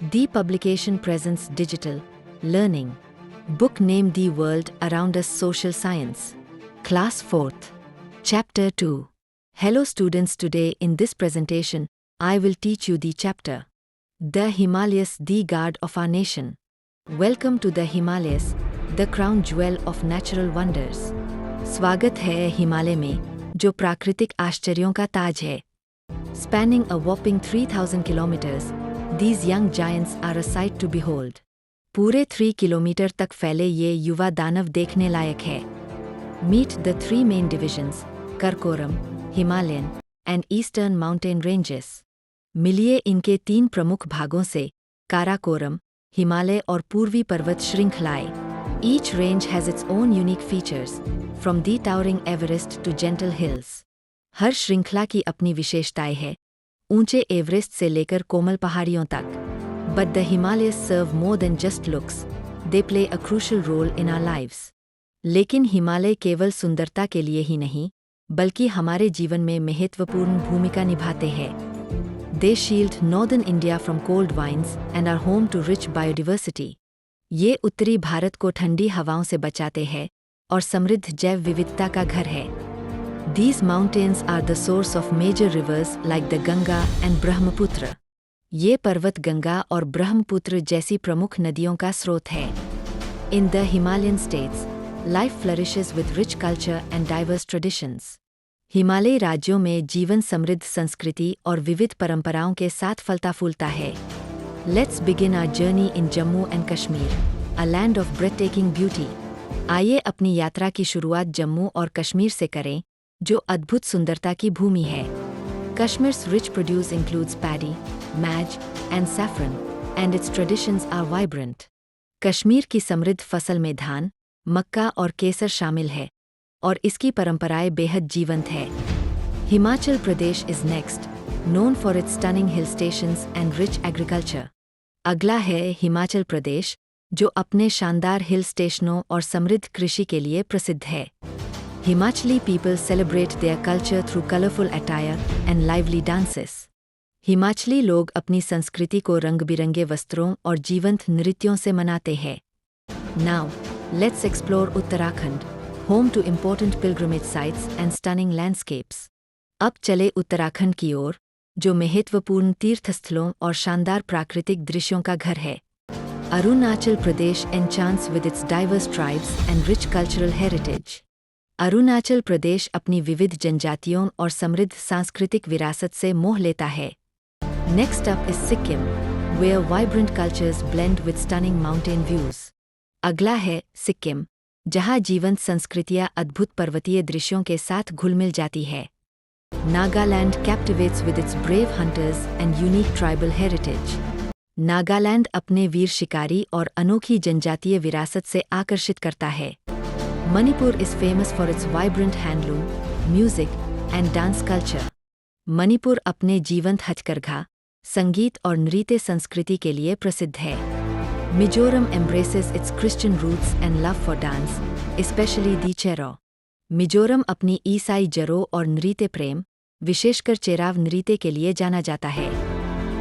The publication presents digital learning. Book named The World Around Us Social Science. Class 4th. Chapter 2. Hello students, today in this presentation, I will teach you the chapter The Himalayas, the Guard of Our Nation. Welcome to the Himalayas, the crown jewel of natural wonders. स्वागत है हिमालय में, जो प्राकृतिक आश्चर्यों का ताज है. Spanning a whopping 3,000 kilometers, these young giants are a sight to behold. पूरे 3 kilometre तक फैले ये युवा दानव देखने लायक है. Meet the three main divisions, Karakoram, Himalayan, and Eastern Mountain Ranges. मिलिए इनके 3 प्रमुख भागों से, काराकोरम, हिमालय और पूर्वी पर्वत श्रृंखलाएं. Each range has its own unique features, from the towering Everest to gentle hills. हर श्रृंखला की अपनी विशेषताएं हैं, ऊंचे एवरेस्ट से लेकर कोमल पहाड़ियों तक. But the Himalayas serve more than just looks. They play a crucial role in our lives. लेकिन हिमालय केवल सुंदरता के लिए ही नहीं, बल्कि हमारे जीवन में महत्वपूर्ण भूमिका निभाते हैं. They shield northern India from cold winds and are home to rich biodiversity. ये उत्तरी भारत को ठंडी हवाओं से बचाते हैं और समृद्ध जैव विविधता का घर है. These mountains are the source of major rivers like the Ganga and Brahmaputra. ये पर्वत गंगा और ब्रह्मपुत्र जैसी प्रमुख नदियों का स्रोत है. In the Himalayan states, life flourishes with rich culture and diverse traditions. हिमालयी राज्यों में जीवन समृद्ध संस्कृति और विविध परंपराओं के साथ फलता फूलता है. Let's begin our journey in Jammu and Kashmir, a land of breathtaking beauty. आइए अपनी यात्रा की शुरुआत जम्मू और कश्मीर से करें, जो अद्भुत सुंदरता की भूमि है. Kashmir's rich produce includes paddy, maj, and saffron, and its traditions are vibrant. Kashmir की समृद्ध फसल में धान, मक्का और केसर शामिल है, और इसकी परंपराएं बेहद जीवंत है. Himachal Pradesh is next, known for its stunning hill stations and rich agriculture. अगला है हिमाचल प्रदेश, जो अपने शानदार हिल स्टेशनों और समृद्ध कृषि के लिए प्रसिद्ध है. Himachali people celebrate their culture through colorful attire and lively dances. Himachali लोग अपनी संस्कृति को रंग-बिरंगे वस्त्रों और जीवंत नृत्यों से मनाते हैं. Now, let's explore Uttarakhand, home to important pilgrimage sites and stunning landscapes. अब चले उत्तराखंड की ओर, जो महत्वपूर्ण तीर्थस्थलों और शानदार प्राकृतिक दृश्यों का घर है. Arunachal Pradesh enchants with its diverse tribes and rich cultural heritage. Arunachal Pradesh अपनी विविध जनजातियों और समृद्ध सांस्कृतिक विरासत से मोह लेता है. Next up is Sikkim, where vibrant cultures blend with stunning mountain views. अगला है सिक्किम, जहाँ जीवंत संस्कृतियाँ अद्भुत पर्वतीय दृश्यों के साथ घुल-मिल जाती है. Nagaland captivates with its brave hunters and unique tribal heritage. Nagaland अपने वीर शिकारी और अनोखी जनजातीय विरासत से आकर्षित करता है. Manipur is famous for its vibrant handloom, music, and dance culture. Manipur अपने जीवंत हथकरघा, संगीत और नृत्य संस्कृति के लिए प्रसिद्ध है. Mizoram embraces its Christian roots and love for dance, especially the Chero. Mizoram अपनी ईसाई जड़ों और नृत्य प्रेम, विशेषकर चेराव नृत्य के लिए जाना जाता है.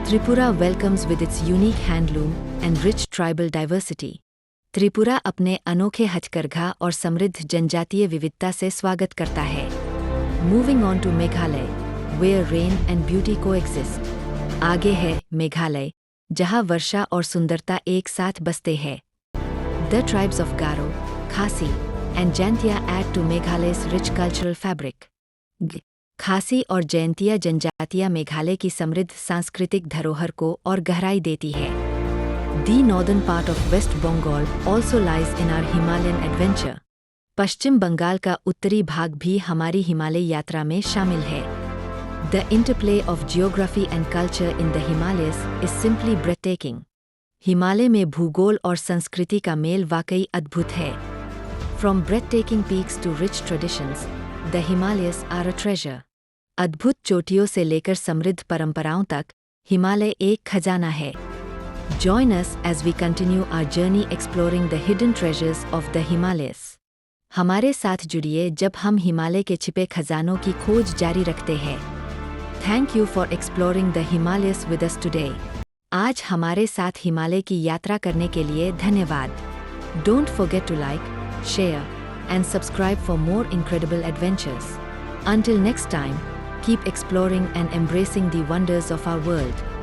Tripura welcomes with its unique handloom and rich tribal diversity. Tripura अपने अनोखे हथकरघा और समृद्ध जनजातीय विविधता से स्वागत करता है. Moving on to Meghalaya, where rain and beauty coexist. आगे है मेघालय, जहाँ वर्षा और सुंदरता एक साथ बसते हैं. The tribes of Garo, Khasi, and Jaintia add to Meghalaya's rich cultural fabric. खासी और जयंतिया जनजातियाँ मेघालय की समृद्ध सांस्कृतिक धरोहर को और गहराई देती है. The northern part of West Bengal also lies in our Himalayan adventure. पश्चिम बंगाल का उत्तरी भाग भी हमारी हिमालय यात्रा में शामिल है. The interplay of geography and culture in the Himalayas is simply breathtaking. Himalaya में भूगोल और संस्कृति का मेल वाकई अद्भुत है. From breathtaking peaks to rich traditions, the Himalayas are a treasure. अद्भुत चोटियों से लेकर समृद्ध परंपराओं तक, हिमालय एक खजाना है. Join us as we continue our journey exploring the hidden treasures of the Himalayas. हमारे साथ जुड़िए जब हम हिमालय के छिपे खजानों की खोज जारी रखते हैं. Thank you for exploring the Himalayas with us today. आज हमारे साथ हिमालय की यात्रा करने के लिए धन्यवाद। Don't forget to like, share, and subscribe for more incredible adventures. Until next time, keep exploring and embracing the wonders of our world.